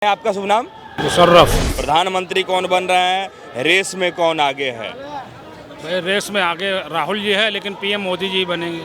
आपका शुभ नाम? मुशर्रफ। प्रधानमंत्री कौन बन रहा है? रेस में कौन आगे है? भाई रेस में आगे राहुल जी है, लेकिन पीएम मोदी जी बनेंगे।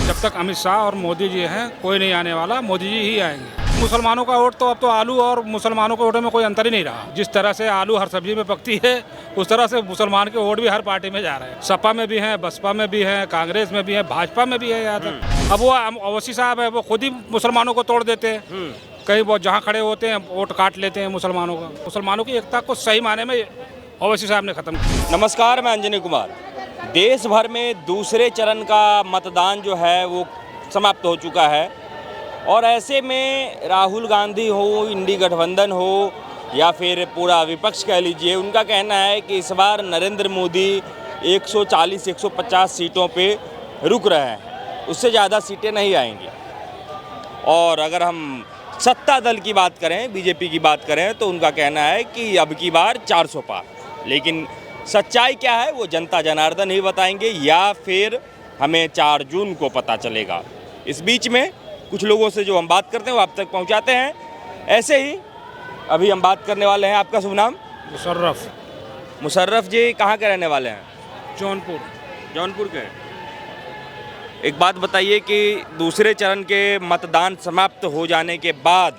जब तक अमित शाह और मोदी जी हैं कोई नहीं आने वाला, मोदी जी ही आएंगे। मुसलमानों का वोट तो अब तो आलू और मुसलमानों के वोटों में कोई अंतर ही नहीं रहा। जिस तरह से आलू हर सब्जी में पकती है, उस तरह से मुसलमान के वोट भी हर पार्टी में जा रहे हैं। सपा में भी हैं, बसपा में भी हैं, कांग्रेस में भी है, भाजपा में भी है। यहाँ तक अब वो ओवैसी साहब है, वो खुद ही मुसलमानों को तोड़ देते हैं। कहीं वो जहाँ खड़े होते हैं वोट काट लेते हैं मुसलमानों का। मुसलमानों की एकता को सही माने में ओवैसी साहब ने खत्म किया। नमस्कार, मैं अंजनी कुमार। देश भर में दूसरे चरण का मतदान जो है वो समाप्त हो चुका है और ऐसे में राहुल गांधी हो, इंडी गठबंधन हो या फिर पूरा विपक्ष कह लीजिए, उनका कहना है कि इस बार नरेंद्र मोदी 140-150 सीटों पे रुक रहे हैं, उससे ज़्यादा सीटें नहीं आएंगी। और अगर हम सत्ता दल की बात करें, बीजेपी की बात करें, तो उनका कहना है कि अब की बार 400 पार। लेकिन सच्चाई क्या है वो जनता जनार्दन ही बताएंगे या फिर हमें 4 जून को पता चलेगा। इस बीच में कुछ लोगों से जो हम बात करते हैं वो आप तक पहुंचाते हैं। ऐसे ही अभी हम बात करने वाले हैं। आपका शुभ नाम? मुशर्रफ। मुशर्रफ जी कहाँ के रहने वाले हैं? जौनपुर। जौनपुर के। एक बात बताइए कि दूसरे चरण के मतदान समाप्त हो जाने के बाद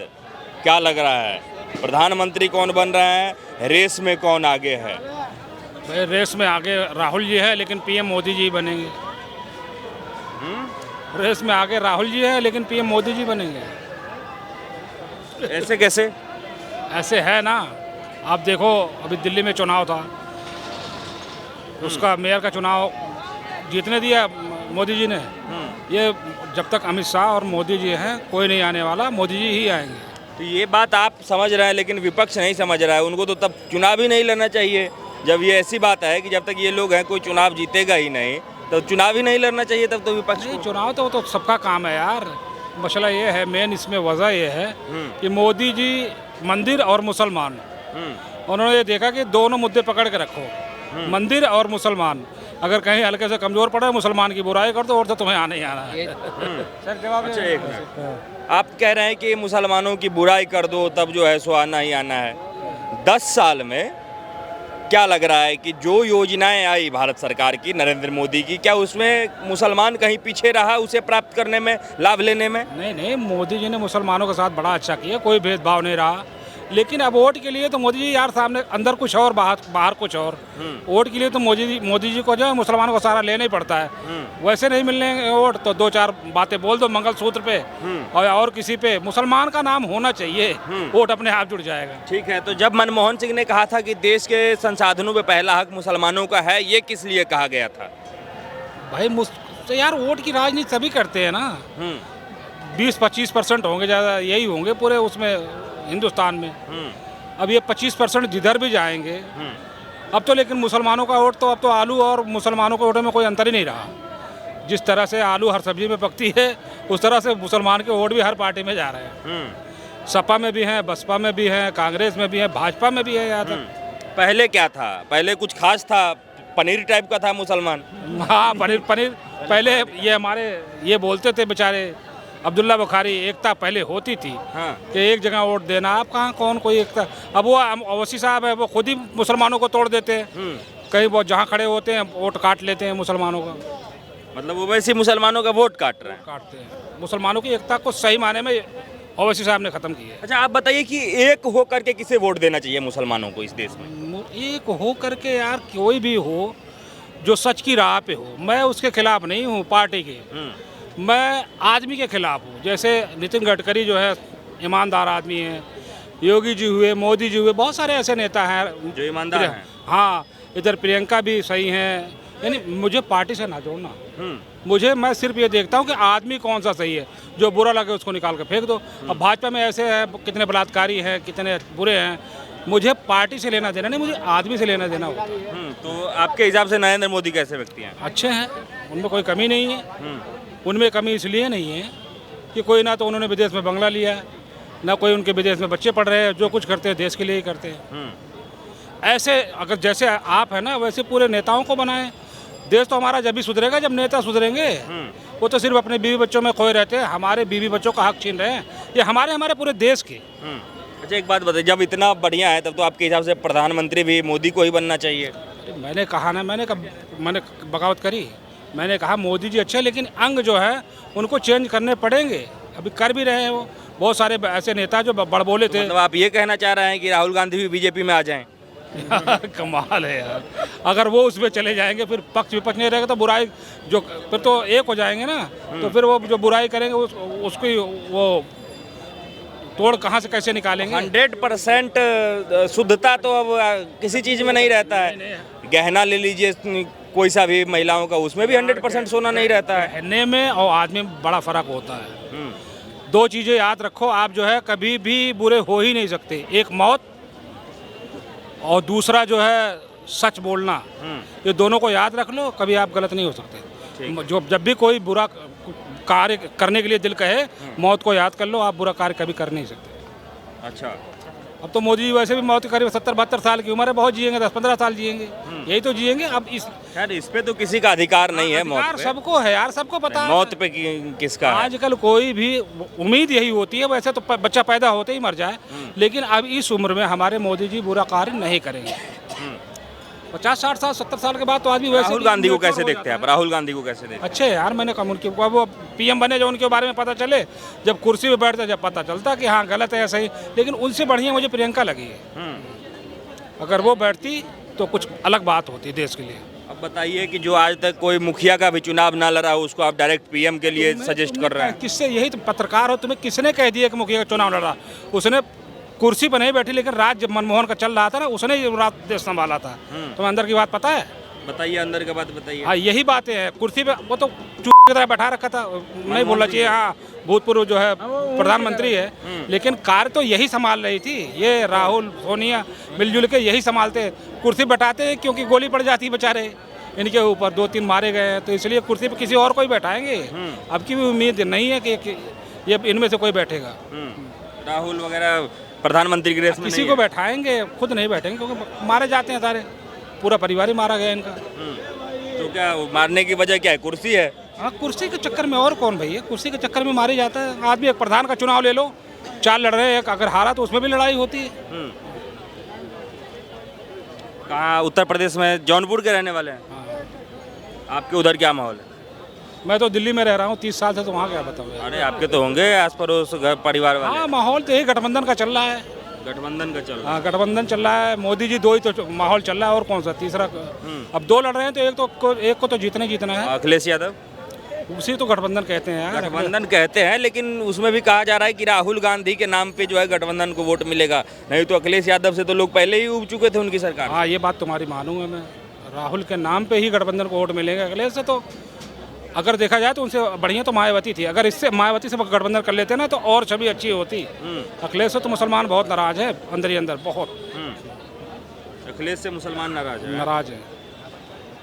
क्या लग रहा है? प्रधानमंत्री कौन बन रहा है? रेस में कौन आगे है? भाई रेस में आगे राहुल जी है, लेकिन पीएम मोदी जी बनेंगे। रेस में आगे राहुल जी है, लेकिन पीएम मोदी जी बनेंगे। ऐसे कैसे? ऐसे है ना, आप देखो अभी दिल्ली में चुनाव था, उसका मेयर का चुनाव जीतने दिया मोदी जी ने। ये जब तक अमित शाह और मोदी जी हैं कोई नहीं आने वाला, मोदी जी ही आएंगे। तो ये बात आप समझ रहे हैं, लेकिन विपक्ष नहीं समझ रहा है। उनको तो तब चुनाव ही नहीं लड़ना चाहिए। जब ये ऐसी बात है कि जब तक ये लोग हैं कोई चुनाव जीतेगा ही नहीं, तो चुनाव ही नहीं लड़ना चाहिए तब तो विपक्ष नहीं, को। चुनाव तो वो तो सबका काम है यार। मसला ये है, मेन इसमें वजह ये है कि मोदी जी मंदिर और मुसलमान, उन्होंने ये देखा कि दोनों मुद्दे पकड़ के रखो, मंदिर और मुसलमान। अगर कहीं हल्के से कमजोर पड़ा, मुसलमान की बुराई कर दो और तो तुम्हें आने ही आना है। सर जवाब अच्छा, एक मिनट। आप कह रहे हैं कि मुसलमानों की बुराई कर दो तब जो है सो आना ही आना है। 10 साल में क्या लग रहा है कि जो योजनाएं आई भारत सरकार की, नरेंद्र मोदी की, क्या उसमें मुसलमान कहीं पीछे रहा उसे प्राप्त करने में, लाभ लेने में? नहीं, मोदी जी ने मुसलमानों के साथ बड़ा अच्छा किया, कोई भेदभाव नहीं रहा। लेकिन अब वोट के लिए तो मोदी जी यार सामने अंदर कुछ और बाहर कुछ और। वोट के लिए तो मोदी जी को जो है मुसलमानों को सारा लेना ही पड़ता है। वैसे नहीं मिलने वोट तो 2-4 बातें बोल दो मंगलसूत्र पे और किसी पे, मुसलमान का नाम होना चाहिए, वोट अपने आप जुड़ जाएगा। ठीक है, तो जब मनमोहन सिंह ने कहा था कि देश के संसाधनों पे पहला हक मुसलमानों का है, ये किस लिए कहा गया था? भाई तो यार वोट की राजनीति सभी करते हैं ना। 20-25% होंगे, ज़्यादा यही होंगे पूरे उसमें हिंदुस्तान में। अब ये 25% जिधर भी जाएंगे अब तो, लेकिन मुसलमानों का वोट तो अब तो आलू और मुसलमानों के वोटों में कोई अंतर ही नहीं रहा। जिस तरह से आलू हर सब्जी में पकती है, उस तरह से मुसलमान के वोट भी हर पार्टी में जा रहे हैं। सपा में भी हैं, बसपा में भी हैं, कांग्रेस में भी हैं, भाजपा में भी है। यहाँ तक पहले क्या था? पहले कुछ खास था? पनीर टाइप का था मुसलमान? हाँ, पनीर पहले ये हमारे ये बोलते थे बेचारे अब्दुल्ला बुखारी, एकता पहले होती थी। हाँ। कि एक जगह वोट देना, आप कहाँ कौन कोई एकता। अब वो ओवैसी साहब है, वो खुद ही मुसलमानों को तोड़ देते हैं। कहीं वो जहाँ खड़े होते हैं वोट काट लेते हैं मुसलमानों का। मतलब वो वैसे मुसलमानों का वोट काट रहे हैं? काटते हैं। मुसलमानों की एकता को सही माने में ओवैसी साहब ने ख़त्म किया है। अच्छा, आप बताइए कि एक हो करके किसे वोट देना चाहिए मुसलमानों को इस देश में? एक हो करके यार, कोई भी हो जो सच की राह पे हो। मैं उसके खिलाफ नहीं हूँ पार्टी के, मैं आदमी के खिलाफ हूँ। जैसे नितिन गडकरी जो है ईमानदार आदमी है, योगी जी हुए, मोदी जी हुए, बहुत सारे ऐसे नेता हैं जो ईमानदार हैं। हाँ, इधर प्रियंका भी सही हैं। यानी मुझे पार्टी से ना जोड़ना, मैं सिर्फ ये देखता हूँ कि आदमी कौन सा सही है। जो बुरा लगे उसको निकाल कर फेंक दो। अब भाजपा में ऐसे है, कितने बलात्कारी हैं, कितने बुरे हैं। मुझे पार्टी से लेना देना नहीं, मुझे आदमी से लेना देना होता है। तो आपके हिसाब से नरेंद्र मोदी कैसे व्यक्ति हैं? अच्छे हैं, उनमें कोई कमी नहीं है। उनमें कमी इसलिए नहीं है कि कोई ना तो उन्होंने विदेश में बंगला लिया है, ना कोई उनके विदेश में बच्चे पढ़ रहे हैं। जो कुछ करते हैं देश के लिए ही करते हैं। ऐसे अगर जैसे आप है ना, वैसे पूरे नेताओं को बनाएं। देश तो हमारा जब भी सुधरेगा जब नेता सुधरेंगे। वो तो सिर्फ अपने बीवी बच्चों में खोए रहते हैं, हमारे बीवी बच्चों का हक छीन रहे हैं। ये हमारे पूरे देश के अच्छा एक बात बताइए, जब इतना बढ़िया है तब तो आपके हिसाब से प्रधानमंत्री भी मोदी को ही बनना चाहिए। अरे मैंने कहा ना, मैंने बगावत करी। मैंने कहा मोदी जी अच्छे, लेकिन अंग जो है उनको चेंज करने पड़ेंगे। अभी कर भी रहे हैं वो। बहुत सारे ऐसे नेता जो बड़बोले थे। मतलब आप ये कहना चाह रहे हैं कि राहुल गांधी भी बीजेपी में आ जाएं? कमाल है यार। अगर वो उसमें चले जाएंगे फिर पक्ष विपक्ष नहीं रहेगा तो बुराई जो फिर तो एक हो जाएंगे ना। तो फिर वो जो बुराई करेंगे उसको ही वो तोड़ कहाँ से कैसे निकालेंगे। 100% शुद्धता तो अब किसी चीज़ में नहीं रहता है। गहना ले लीजिए कोई सा भी महिलाओं का, उसमें भी 100% सोना नहीं रहता है। पहनने में और आदमी में बड़ा फर्क होता है। दो चीज़ें याद रखो, आप जो है कभी भी बुरे हो ही नहीं सकते। एक मौत और दूसरा जो है सच बोलना। ये दोनों को याद रख लो, कभी आप गलत नहीं हो सकते। जो जब भी कोई बुरा कार्य करने के लिए दिल कहे, मौत को याद कर लो, आप बुरा कार्य कभी कर नहीं सकते। अच्छा, अब तो मोदी जी वैसे भी मौत करीब 70-72 साल की उम्र है, बहुत जिएंगे, 10-15 साल जिएंगे, यही तो जिएंगे। अब इस पे तो किसी का अधिकार नहीं है। मौत पे सबको है यार, सबको पता है मौत पे किसका है। आजकल कोई भी उम्मीद यही होती है, वैसे तो बच्चा पैदा होते ही मर जाए, लेकिन अब इस उम्र में हमारे मोदी जी बुरा कार्य नहीं करेंगे। 50-60 साल 70 साल के बाद तो आदमी वैसे। राहुल गांधी को कैसे देखते हैं आप? राहुल गांधी को कैसे देखते हैं? अच्छे यार, मैंने कहा उनके वो पीएम बने जो उनके बारे में पता चले, जब कुर्सी पे बैठते जब पता चलता कि हाँ गलत है सही, लेकिन उनसे बढ़िया मुझे प्रियंका लगी है। अगर वो बैठती तो कुछ अलग बात होती देश के लिए। अब बताइए कि जो आज तक कोई मुखिया का भी चुनाव ना लड़ा हो, उसको आप डायरेक्ट पीएम के लिए सजेस्ट कर रहे हैं। किससे? यही तो पत्रकार हो, तुम्हें किसने कह दिया कि मुखिया का चुनाव लड़ा? उसने कुर्सी पर नहीं बैठी, लेकिन राज जब मनमोहन का चल रहा था ना, उसने रात देश संभाला था। तुम्हें अंदर की बात पता है? बताइए, अंदर की बात बताइए। हाँ, यही बातें हैं। कुर्सी पे वो तो चूहे की तरह बैठा रखा था, नहीं बोलना चाहिए। हाँ, भूतपूर्व जो है प्रधानमंत्री है, लेकिन कार्य तो यही संभाल रही थी। ये राहुल सोनिया मिलजुल के यही संभालते। कुर्सी बैठाते हैं क्योंकि गोली पड़ जाती बेचारे इनके ऊपर, 2-3 मारे गए हैं, तो इसलिए कुर्सी पे किसी और को ही बैठाएंगे। अब की भी उम्मीद नहीं है कि ये इनमें से कोई बैठेगा। राहुल वगैरह प्रधानमंत्री की रेस में किसी को बैठाएंगे, खुद नहीं बैठेंगे, क्योंकि मारे जाते हैं सारे, पूरा परिवार ही मारा गया इनका। तो क्या मारने की वजह क्या है? कुर्सी है। हाँ, कुर्सी के चक्कर में और कौन भैया, कुर्सी के चक्कर में मारे जाता है आदमी। एक प्रधान का चुनाव ले लो, 4 लड़ रहे हैं, एक अगर हारा तो उसमें भी लड़ाई होती है। कहाँ? उत्तर प्रदेश में जौनपुर के रहने वाले हैं। आपके उधर क्या माहौल है? मैं तो दिल्ली में रह रहा हूँ 30 साल से, तो वहाँ क्या बताऊँ। अरे आपके तो होंगे आस पड़ोस घर परिवार वाले। हाँ, माहौल तो यही गठबंधन का चल रहा है। गठबंधन का चल रहा है। हाँ, गठबंधन चल रहा है। मोदी जी 2 ही तो माहौल चल रहा है, और कौन सा तीसरा? अब 2 लड़ रहे हैं तो एक को तो जीतना है। अखिलेश यादव, उसी तो गठबंधन कहते हैं यार। गठबंधन कहते हैं, लेकिन उसमें भी कहा जा रहा है कि राहुल गांधी के नाम पे जो है गठबंधन को वोट मिलेगा, नहीं तो अखिलेश यादव से तो लोग पहले ही उब चुके थे उनकी सरकार। हाँ, ये बात तुम्हारी मानूंगा मैं। राहुल के नाम पे ही गठबंधन को वोट मिलेगा। अखिलेश से तो अगर देखा जाए तो उनसे बढ़िया तो मायावती थी। अगर इससे मायावती से गठबंधन कर लेते ना तो और छवि अच्छी होती। अखिलेश से तो मुसलमान बहुत नाराज है, अंदर ही अंदर बहुत अखिलेश से मुसलमान नाराज है। नाराज है।